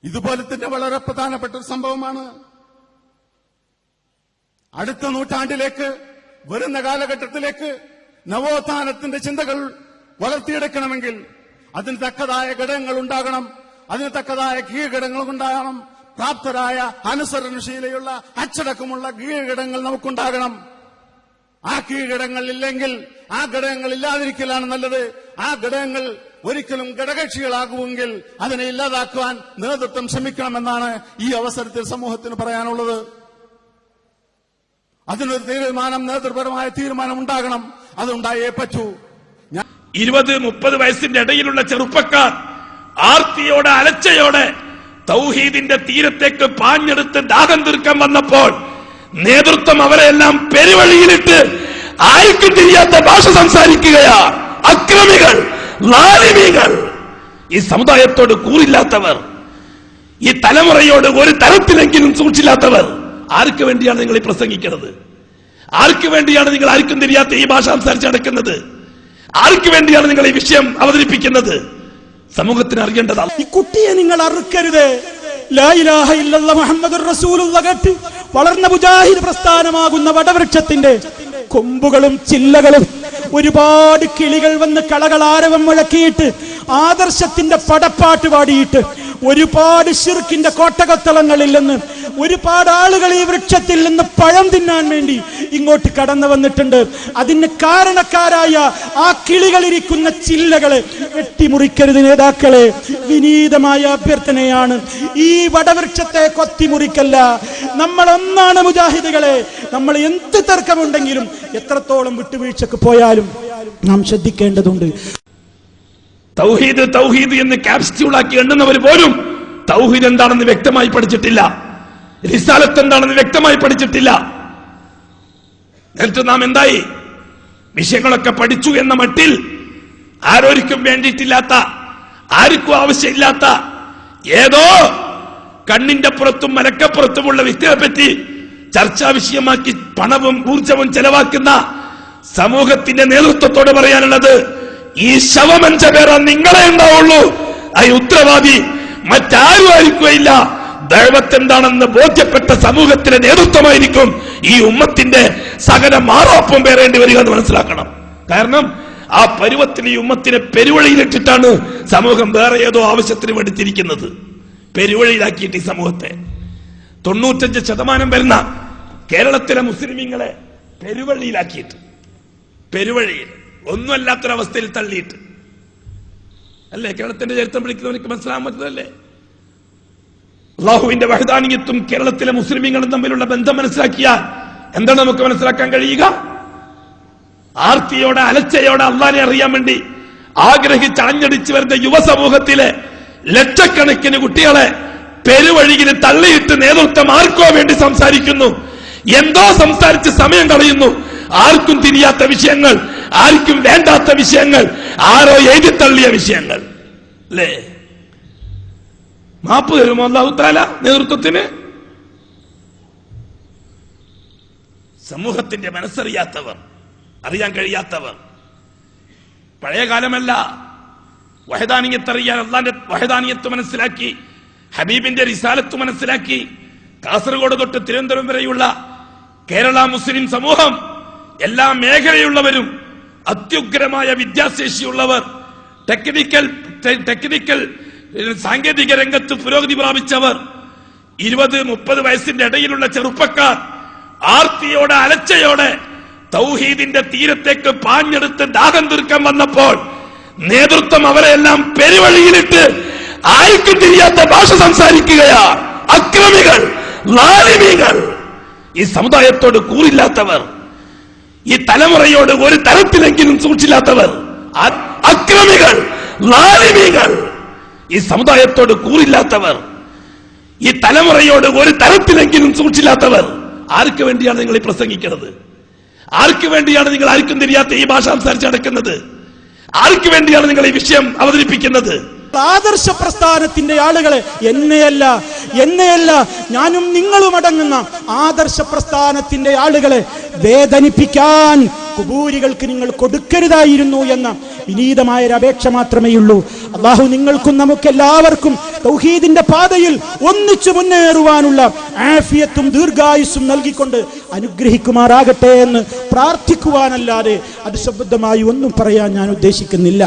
ഇതുപോലെ തന്നെ വളരെ പ്രധാനപ്പെട്ട ഒരു സംഭവമാണ്. അടുത്ത നൂറ്റാണ്ടിലേക്ക്, വരുന്ന കാലഘട്ടത്തിലേക്ക് നവോത്ഥാനത്തിന്റെ ചിന്തകൾ വളർത്തിയെടുക്കണമെങ്കിൽ അതിന് തക്കതായ ഘടകങ്ങൾ ഉണ്ടാകണം, അതിന് തക്കതായ കീഴ്ഘടകങ്ങൾ ഉണ്ടാകണം. പ്രാപ്തരായ, അനുസരണശീലയുള്ള, അച്ചടക്കമുള്ള കീഴ്ഘടകങ്ങൾ നമുക്കുണ്ടാകണം. ആ കീഴ്ഘടകങ്ങൾ ഇല്ലെങ്കിൽ, ആ ഘടകങ്ങൾ ഇല്ലാതിരിക്കലാണ് നല്ലത്. ആ ഘടകങ്ങൾ ഒരിക്കലും ഘടകകക്ഷികളാകുമെങ്കിൽ അതിനെ ഇല്ലാതാക്കുവാൻ നേതൃത്വം ശ്രമിക്കണമെന്നാണ് ഈ അവസരത്തിൽ സമൂഹത്തിന് പറയാനുള്ളത്. അതിനൊരു തീരുമാനം, നേതൃപരമായ തീരുമാനം ഉണ്ടാകണം. അതുണ്ടായേ പറ്റൂ. 20-30 വയസ്സിന്റെ ഇടയിലുള്ള ചെറുപ്പക്കാർ ആർത്തിയോടെ, അലച്ചയോടെ തൗഹീദിന്റെ തീരത്തേക്ക് പാഞ്ഞെടുത്ത് ദാഹം തീർക്കാൻ വന്നപ്പോൾ നേതൃത്വം അവരെല്ലാം പെരുവഴിയിലിട്ട് ആർക്കും തിരിയാത്ത ഭാഷ സംസാരിക്കുകയാണ്. അക്രമികൾ, ലാലിമീങ്ങൾ, ഈ സമുദായത്തോട് കൂറില്ലാത്തവർ, ഈ തലമുറയോട് ഒരു തരത്തിലെങ്കിലും സൂക്ഷില്ലാത്തവർ. ആർക്ക് വേണ്ടിയാണ് നിങ്ങൾ ഈ പ്രസംഗിക്കുന്നത്? ആർക്ക് വേണ്ടിയാണ് നിങ്ങൾ ആർക്കും തിരിയാത്ത ഈ ഭാഷ സംസാരിച്ച് നടക്കുന്നത്? ആർക്ക് വേണ്ടിയാണ് നിങ്ങൾ ഈ വിഷയം അവതരിപ്പിക്കുന്നത്? സമൂഹത്തിന് അറിയേണ്ടതാണ്. ഈ കുട്ടിയെ നിങ്ങൾ അറുക്കരുത്. ലാ ഇലാഹ ഇല്ലല്ലാഹ് മുഹമ്മദുർ റസൂലുള്ളാഹ് കേട്ട് വളർന്ന മുജാഹിദ് പ്രസ്ഥാനമാകുന്ന വടവൃക്ഷത്തിന്റെ കൊമ്പുകളും ചില്ലകളും ഒരുപാട് കിളികൾ വന്ന് കളകളാരവം മുഴക്കിയിട്ട് ആദർശത്തിന്റെ പടപ്പാട്ട് പാടിയിട്ട് ഒരുപാട് ശിർക്കിന്റെ കോട്ടകത്തളങ്ങളിൽ നിന്ന് ഒരുപാട് ആളുകൾ ഈ വൃക്ഷത്തിൽ നിന്ന് പഴം തിന്നാൻ വേണ്ടി ഇങ്ങോട്ട് കടന്നു വന്നിട്ടുണ്ട്. അതിന് കാരണക്കാരായ ആ കിളികളിരിക്കുന്ന ചില്ലകളെ വെട്ടിമുറിക്കരുത് നേതാക്കളെ. വിനീതമായ അഭ്യർത്ഥനയാണ്. ഈ വടവൃക്ഷത്തെ കൊത്തിമുറിക്കല്ല. നമ്മൾ ഒന്നാണ് മുജാഹിദുകളെ. നമ്മൾ എന്ത് തർക്കമുണ്ടെങ്കിലും, എത്രത്തോളം വിട്ടുവീഴ്ചക്ക് പോയാലും നാം ശ്രദ്ധിക്കേണ്ടതുണ്ട്. തൗഹീദ് തൗഹീദ് എന്ന് ക്യാപ്സ്യൂളാക്കി എണ്ണുന്നവർ പോലും തൗഹീദ് എന്താണെന്ന് വ്യക്തമായി പഠിച്ചിട്ടില്ല. റിസാലത്ത് എന്താണെന്ന് വ്യക്തമായി പഠിച്ചിട്ടില്ല. എന്നിട്ട് നാം എന്തായി? വിഷയങ്ങളൊക്കെ പഠിച്ചു എന്ന മട്ടിൽ ആരോരിക്കും വേണ്ടിയിട്ടില്ലാത്ത, ആർക്കും ആവശ്യമില്ലാത്ത ഏതോ കണ്ണിന്റെ പുറത്തും മലക്കപ്പുറത്തുമുള്ള വ്യക്തിയെ പറ്റി ചർച്ചാ വിഷയമാക്കി പണവും ഊർജവും ചെലവാക്കുന്ന സമൂഹത്തിന്റെ നേതൃത്വത്തോട് പറയാനുള്ളത്, ഈ ശവമഞ്ച പേര നിങ്ങളെ ഉണ്ടാവുള്ളൂ. ആ ഉത്തരവാദി മറ്റാരും ആയിരിക്കുകയില്ല. ദൈവത്ത് എന്താണെന്ന് ബോധ്യപ്പെട്ട സമൂഹത്തിലെ നേതൃത്വമായിരിക്കും ഈ ഉമ്മത്തിന്റെ സകല മാറാപ്പും പേരേണ്ടി വരിക എന്ന് മനസ്സിലാക്കണം. കാരണം ആ പരുവത്തിൽ ഈ ഉമ്മത്തിനെ പെരുവഴിയിലിട്ടിട്ടാണ് സമൂഹം വേറെ ഏതോ ആവശ്യത്തിന് വേണ്ടിത്തിരിക്കുന്നത്. പെരുവഴിയിലാക്കിയിട്ട് ഈ സമൂഹത്തെ 95% വരുന്ന കേരളത്തിലെ മുസ്ലിമീങ്ങളെ പെരുവഴിയിലാക്കിയിട്ട്, പെരുവഴിയിൽ ഒന്നുമല്ലാത്തൊരവസ്ഥയിൽ തള്ളിയിട്ട് അല്ലേ? കേരളത്തിന്റെ ചരിത്രം പഠിക്കുന്നവർക്ക് മനസ്സിലാകാൻ പറ്റുന്നതല്ലേ? അല്ലാഹുവിന്റെ വഹദാനിയത്തും കേരളത്തിലെ മുസ്ലിമീങ്ങളും തമ്മിലുള്ള ബന്ധം മനസ്സിലാക്കിയാൽ എന്താണ് നമുക്ക് മനസ്സിലാക്കാൻ കഴിയുക? ആർത്തിയോടെ, അലച്ചയോടെ അള്ളാനെ അറിയാൻ വേണ്ടി ആഗ്രഹിച്ച് അണഞ്ഞടിച്ചു വരുന്ന യുവസമൂഹത്തിലെ ലക്ഷക്കണക്കിന് കുട്ടികളെ പെരുവഴിയിൽ തള്ളിയിട്ട് നേതൃത്വം ആർക്കോ വേണ്ടി സംസാരിക്കുന്നു. എന്തോ സംസാരിച്ച് സമയം കളയുന്നു. ആർക്കും തിരിയാത്ത വിഷയങ്ങൾ, ആർക്കും വേണ്ടാത്ത വിഷയങ്ങൾ, ആരോ എഴുതിത്തള്ളിയ വിഷയങ്ങൾ അല്ലേ? മാപ്പ് തരുമോ അല്ലാഹു തആല നേതൃത്വത്തിന്? സമൂഹത്തിന്റെ മനസ്സറിയാത്തവർ, അറിയാൻ കഴിയാത്തവർ. പഴയ കാലമല്ല. വഹദാനിയത്തറിയാൻ, അള്ളാന്റെ വഹദാനിയത്ത് മനസ്സിലാക്കി, ഹബീബിന്റെ റിസാലത്ത് മനസ്സിലാക്കി, കാസർഗോഡ് തൊട്ട് തിരുവനന്തപുരം വരെയുള്ള കേരള മുസ്ലിം സമൂഹം, എല്ലാ മേഖലയുള്ളവരും, അത്യുഗ്രമായ വിദ്യാശേഷിയുള്ളവർ, ടെക്നിക്കൽ സാങ്കേതിക രംഗത്ത് പുരോഗതി പ്രാപിച്ചവർ, 20-30 വയസ്സിന്റെ ഇടയിലുള്ള ചെറുപ്പക്കാർ ആർത്തിയോടെ, അലച്ചയോടെ തൗഹീദിന്റെ തീരത്തേക്ക് പാഞ്ഞെടുത്ത് ദാഹം തീർക്കാൻ വന്നപ്പോൾ നേതൃത്വം അവരെല്ലാം പെരുവഴിയിലിട്ട് ആർക്കും തിരിയാത്ത ഭാഷ സംസാരിക്കുകയാണ്. അക്രമികൾ, ലാലിമീങ്ങൾ, ഈ സമുദായത്തോട് കൂറില്ലാത്തവർ, ഈ തലമുറയോട് ഒരു തരത്തിലെങ്കിലും സൂക്ഷില്ലാത്തവർ. അക്രമികൾ, ലാലിമീങ്ങൾ, ഈ സമുദായത്തോട് കൂറില്ലാത്തവർ, ഈ തലമുറയോട് ഒരു തരത്തിലെങ്കിലും സൂക്ഷില്ലാത്തവർ. ആർക്ക് വേണ്ടിയാണ് നിങ്ങൾ ഈ പ്രസംഗിക്കുന്നത്? ആർക്ക് വേണ്ടിയാണ് നിങ്ങൾ ആർക്കും തിരിയാത്ത ഈ ഭാഷ സംസാരിച്ച് നടക്കുന്നത്? ആർക്ക് വേണ്ടിയാണ് നിങ്ങൾ ഈ വിഷയം അവതരിപ്പിക്കുന്നത്? ആദർശ പ്രസ്ഥാനത്തിന്റെ ആളുകളെ, എന്നെയല്ല ഞാനും നിങ്ങളും അടങ്ങുന്ന ആദർശ പ്രസ്ഥാനത്തിന്റെ ആളുകളെ വേദനിപ്പിക്കാൻ കുബൂരികൾക്ക് നിങ്ങൾ കൊടുക്കരുതായിരുന്നു എന്ന വിനീതമായ ഒരു അപേക്ഷ മാത്രമേ ഉള്ളൂ. അള്ളാഹു നിങ്ങൾക്കും നമുക്കെല്ലാവർക്കും തൗഹീദിന്റെ പാതയിൽ ഒന്നിച്ചു മുന്നേറുവാനുള്ള ആഫിയത്തും ദീർഘായുസ്സും നൽകിക്കൊണ്ട് അനുഗ്രഹിക്കുമാറാകട്ടെ എന്ന് പ്രാർത്ഥിക്കുവാനല്ലാതെ അത് ശബ്ദമായി ഒന്നും പറയാൻ ഞാൻ ഉദ്ദേശിക്കുന്നില്ല.